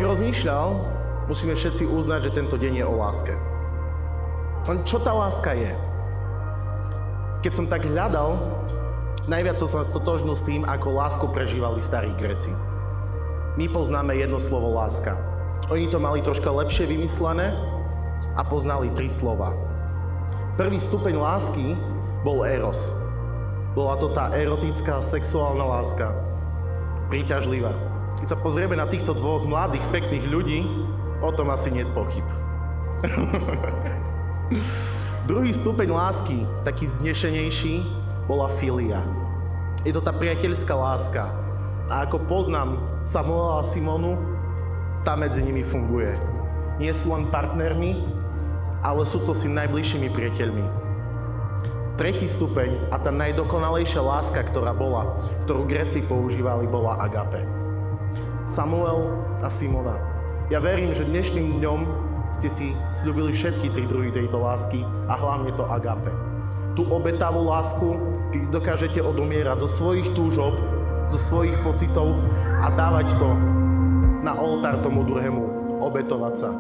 rozmýšľal, musíme všetci uznať, že tento deň je o láske. Len čo tá láska je? Keď som tak hľadal, najviac som sa stotožnil s tým, ako lásku prežívali starí Gréci. My poznáme jedno slovo láska. Oni to mali troška lepšie vymyslené a poznali 3 slova. Prvý stupeň lásky bol eros. Bola to tá erotická, sexuálna láska. Príťažlivá. Keď sa pozrieme na týchto dvoch mladých, pekných ľudí, o tom asi nie je pochyb. Druhý stupeň lásky, taký vznešenejší, bola filia. Je to tá priateľská láska. A ako poznám Samuela a Simonu, tá medzi nimi funguje. Nie sú len partnermi, ale sú to si najbližšími priateľmi. Tretí stupeň a tá najdokonalejšia láska, ktorú Gréci používali, bola agape. Samuel a Simona. Ja verím, že dnešným dňom ste si sľúbili všetky 3 druhy tejto lásky a hlavne to agape. Tú obetavú lásku, keď dokážete odumierať zo svojich túžob, zo svojich pocitov a dávať to na oltár tomu druhému, obetovať sa.